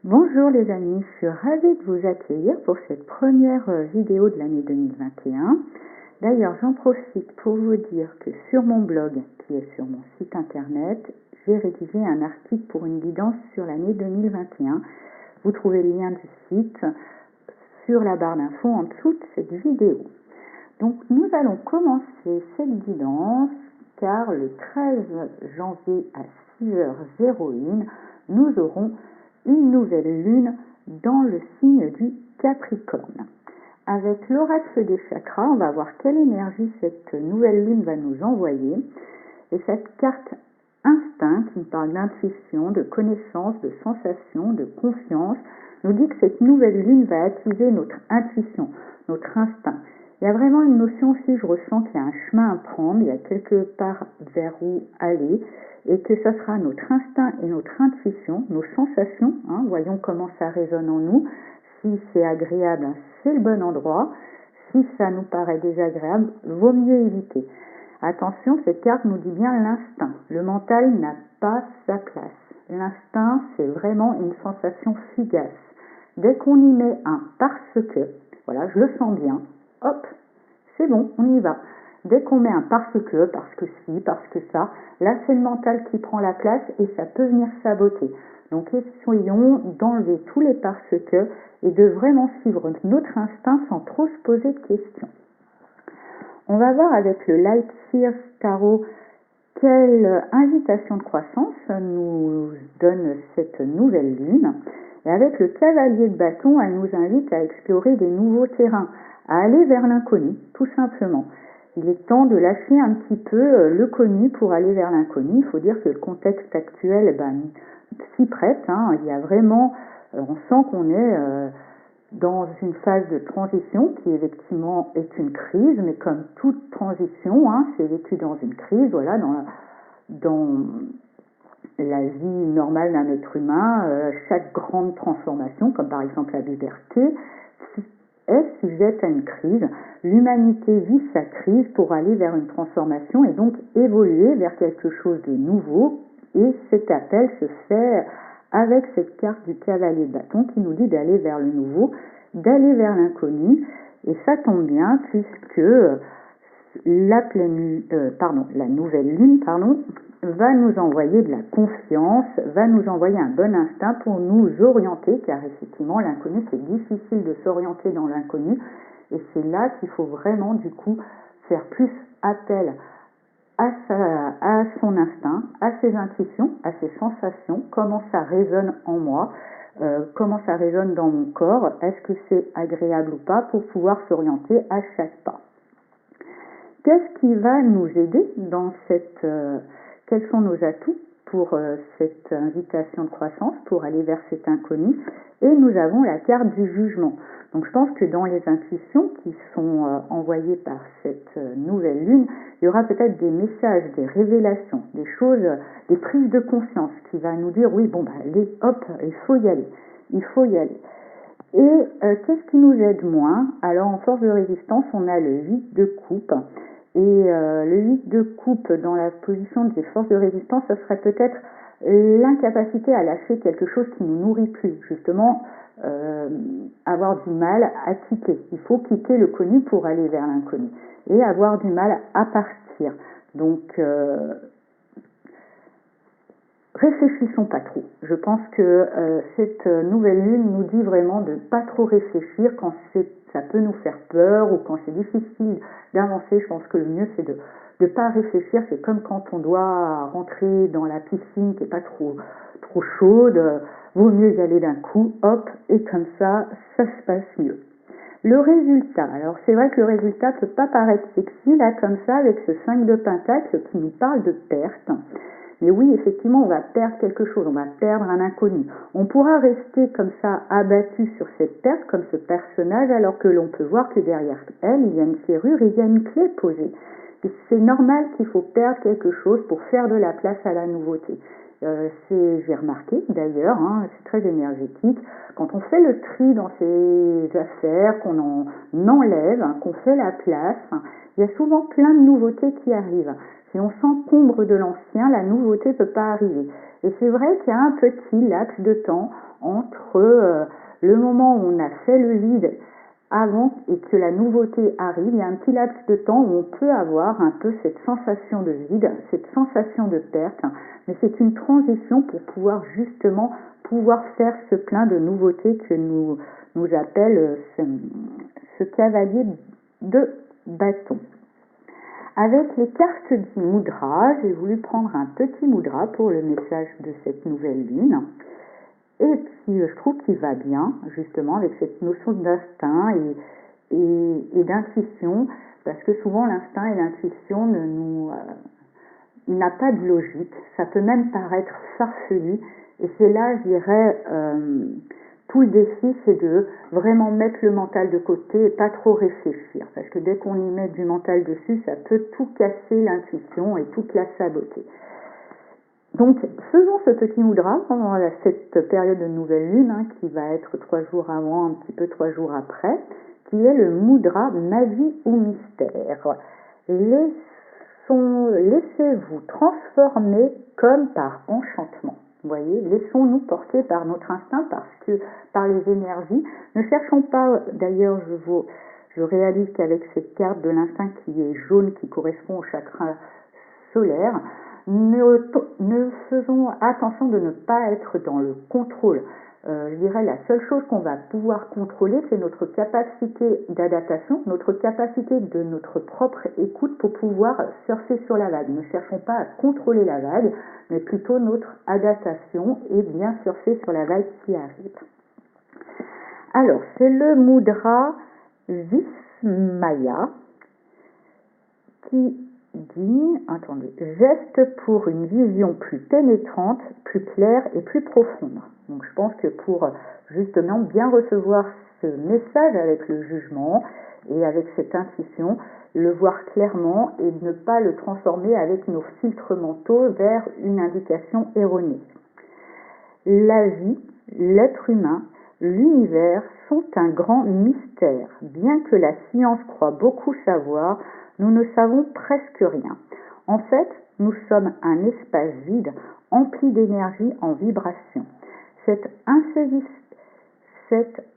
Bonjour les amis, je suis ravie de vous accueillir pour cette première vidéo de l'année 2021. D'ailleurs, j'en profite pour vous dire que sur mon blog, qui est sur mon site internet, j'ai rédigé un article pour une guidance sur l'année 2021. Vous trouvez le lien du site sur la barre d'infos en dessous de cette vidéo. Donc nous allons commencer cette guidance car le 13 janvier à 6h01, nous aurons une nouvelle lune dans le signe du Capricorne. Avec l'oracle des chakras, on va voir quelle énergie cette nouvelle lune va nous envoyer. Et cette carte instinct, qui nous parle d'intuition, de connaissance, de sensation, de confiance, nous dit que cette nouvelle lune va attiser notre intuition, notre instinct. Il y a vraiment une notion aussi, je ressens qu'il y a un chemin à prendre, il y a quelque part vers où aller, et que ça sera notre instinct et notre intuition, nos sensations, voyons comment ça résonne en nous. Si c'est agréable, c'est le bon endroit. Si ça nous paraît désagréable, vaut mieux éviter. Attention, cette carte nous dit bien l'instinct. Le mental n'a pas sa place. L'instinct, c'est vraiment une sensation fugace. Dès qu'on y met un parce que, voilà, je le sens bien, hop, c'est bon, on y va. Dès qu'on met un parce que si, parce que ça, là c'est le mental qui prend la place et ça peut venir saboter. Donc essayons d'enlever tous les parce que et de vraiment suivre notre instinct sans trop se poser de questions. On va voir avec le Light Seers Tarot quelle invitation de croissance nous donne cette nouvelle lune. Et avec le Cavalier de bâton, elle nous invite à explorer des nouveaux terrains, à aller vers l'inconnu, tout simplement. Il est temps de lâcher un petit peu le connu pour aller vers l'inconnu. Il faut dire que le contexte actuel s'y prête. Il y a vraiment, on sent qu'on est dans une phase de transition qui effectivement est une crise, mais comme toute transition, c'est vécu dans une crise, voilà, dans la vie normale d'un être humain, chaque grande transformation, comme par exemple la puberté, est sujette à une crise. L'humanité vit sa crise pour aller vers une transformation et donc évoluer vers quelque chose de nouveau. Et cet appel se fait avec cette carte du cavalier de bâton qui nous dit d'aller vers le nouveau, d'aller vers l'inconnu. Et ça tombe bien puisque la nouvelle lune, va nous envoyer de la confiance, va nous envoyer un bon instinct pour nous orienter, car effectivement l'inconnu, c'est difficile de s'orienter dans l'inconnu, et c'est là qu'il faut vraiment du coup faire plus appel à son instinct, à ses intuitions, à ses sensations, comment ça résonne en moi, comment ça résonne dans mon corps, est-ce que c'est agréable ou pas, pour pouvoir s'orienter à chaque pas. Qu'est-ce qui va nous aider dans cette... quels sont nos atouts pour cette invitation de croissance, pour aller vers cet inconnu? Et nous avons la carte du jugement. Donc je pense que dans les intuitions qui sont envoyées par cette nouvelle lune, il y aura peut-être des messages, des révélations, des choses, des prises de conscience qui va nous dire oui, allez, hop, il faut y aller, il faut y aller. Et qu'est-ce qui nous aide moins? Alors en force de résistance, on a le 8 de coupe. Et le 8 de coupe dans la position des forces de résistance, ce serait peut-être l'incapacité à lâcher quelque chose qui ne nous nourrit plus, justement avoir du mal à quitter. Il faut quitter le connu pour aller vers l'inconnu et avoir du mal à partir. Donc réfléchissons pas trop. Je pense que cette nouvelle lune nous dit vraiment de pas trop réfléchir quand ça peut nous faire peur ou quand c'est difficile d'avancer. Je pense que le mieux c'est de ne pas réfléchir. C'est comme quand on doit rentrer dans la piscine qui est pas trop chaude. Vaut mieux y aller d'un coup, hop, et comme ça se passe mieux. Le résultat, alors c'est vrai que le résultat peut pas paraître sexy là comme ça avec ce 5 de pentacle qui nous parle de perte. Mais oui, effectivement, on va perdre quelque chose, on va perdre un inconnu. On pourra rester comme ça abattu sur cette perte, comme ce personnage, alors que l'on peut voir que derrière elle, il y a une serrure et il y a une clé posée. Et c'est normal qu'il faut perdre quelque chose pour faire de la place à la nouveauté. J'ai remarqué d'ailleurs, c'est très énergétique, quand on fait le tri dans ses affaires, qu'on en enlève, qu'on fait la place, il y a souvent plein de nouveautés qui arrivent. Si on s'encombre de l'ancien, la nouveauté ne peut pas arriver. Et c'est vrai qu'il y a un petit laps de temps entre le moment où on a fait le vide avant et que la nouveauté arrive. Il y a un petit laps de temps où on peut avoir un peu cette sensation de vide, cette sensation de perte, mais c'est une transition pour pouvoir justement faire ce plein de nouveautés que nous appelle ce cavalier de bâton. Avec les cartes du mudra, j'ai voulu prendre un petit mudra pour le message de cette nouvelle lune. Et puis, je trouve qu'il va bien, justement, avec cette notion d'instinct et d'intuition, parce que souvent, l'instinct et l'intuition n'a pas de logique. Ça peut même paraître farfelu. Et c'est là, je dirais, tout le défi, c'est de vraiment mettre le mental de côté et pas trop réfléchir. Parce que dès qu'on y met du mental dessus, ça peut tout casser l'intuition et toute la saboter. Donc, faisons ce petit mudra pendant cette période de nouvelle lune, qui va être 3 jours avant, un petit peu 3 jours après, qui est le mudra magie ou mystère. Laissez-vous transformer comme par enchantement. Vous voyez, laissons-nous porter par notre instinct, par les énergies. Ne cherchons pas, d'ailleurs, je réalise qu'avec cette carte de l'instinct qui est jaune, qui correspond au chakra solaire, ne faisons attention de ne pas être dans le contrôle. Je dirais la seule chose qu'on va pouvoir contrôler, c'est notre capacité d'adaptation, notre capacité de notre propre écoute pour pouvoir surfer sur la vague. Ne cherchons pas à contrôler la vague, mais plutôt notre adaptation et bien surfer sur la vague qui arrive. Alors, c'est le mudra Vismaya qui dit, geste pour une vision plus pénétrante, plus claire et plus profonde. Donc je pense que pour justement bien recevoir ce message avec le jugement et avec cette intuition, le voir clairement et ne pas le transformer avec nos filtres mentaux vers une indication erronée. La vie, l'être humain, l'univers sont un grand mystère. Bien que la science croit beaucoup savoir, nous ne savons presque rien. En fait, nous sommes un espace vide, empli d'énergie en vibration. Cet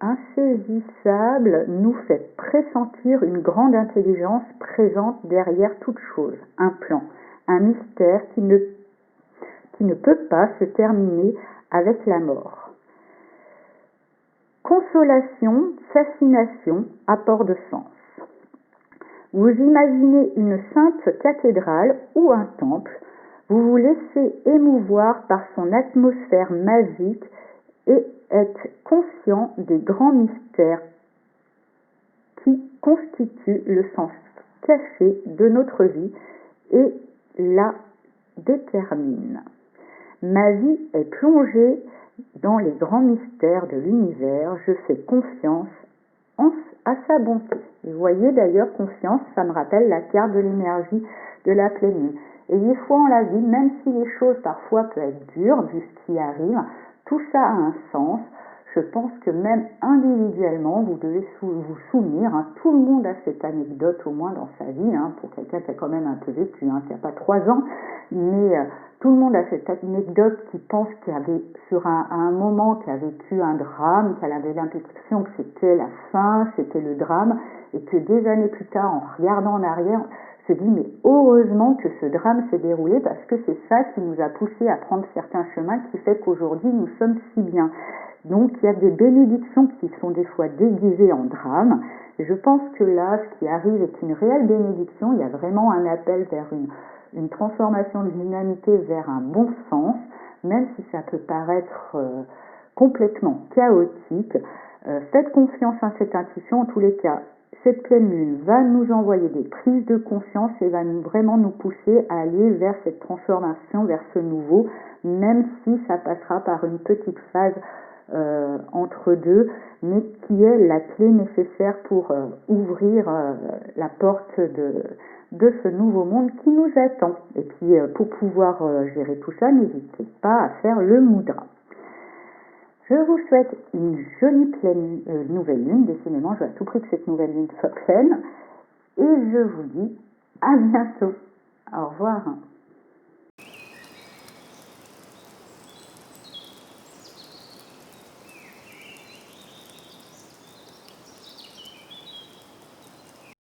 insaisissable nous fait pressentir une grande intelligence présente derrière toute chose, un plan, un mystère qui ne peut pas se terminer avec la mort. Consolation, fascination, apport de sens. Vous imaginez une sainte cathédrale ou un temple, vous vous laissez émouvoir par son atmosphère magique et êtes conscient des grands mystères qui constituent le sens caché de notre vie et la déterminent. Ma vie est plongée dans les grands mystères de l'univers, je fais confiance à sa bonté. Vous voyez d'ailleurs, confiance, ça me rappelle la carte de l'énergie de la pleine lune. Ayez foi en la vie, même si les choses parfois peuvent être dures, vu ce qui arrive, tout ça a un sens. Je pense que même individuellement, vous devez vous souvenir, tout le monde a cette anecdote au moins dans sa vie, pour quelqu'un qui a quand même un peu vécu, qui n'a pas 3 ans, mais tout le monde a cette anecdote qui pense qu'il y avait, à un moment, qui a vécu un drame, qu'elle avait l'impression que c'était la fin, c'était le drame, et que des années plus tard, en regardant en arrière, se dit mais heureusement que ce drame s'est déroulé parce que c'est ça qui nous a poussé à prendre certains chemins qui fait qu'aujourd'hui nous sommes si bien. Donc il y a des bénédictions qui sont des fois déguisées en drame. Et je pense que là, ce qui arrive est une réelle bénédiction. Il y a vraiment un appel vers une transformation de l'humanité vers un bon sens, même si ça peut paraître complètement chaotique. Faites confiance à cette intuition. En tous les cas, cette pleine lune va nous envoyer des prises de conscience et va vraiment nous pousser à aller vers cette transformation, vers ce nouveau, même si ça passera par une petite phase entre deux, mais qui est la clé nécessaire pour ouvrir la porte de ce nouveau monde qui nous attend. Et puis pour pouvoir gérer tout ça, n'hésitez pas à faire le mudra. Je vous souhaite une jolie nouvelle lune. Décidément, je veux à tout prix que cette nouvelle lune soit pleine. Et je vous dis à bientôt. Au revoir.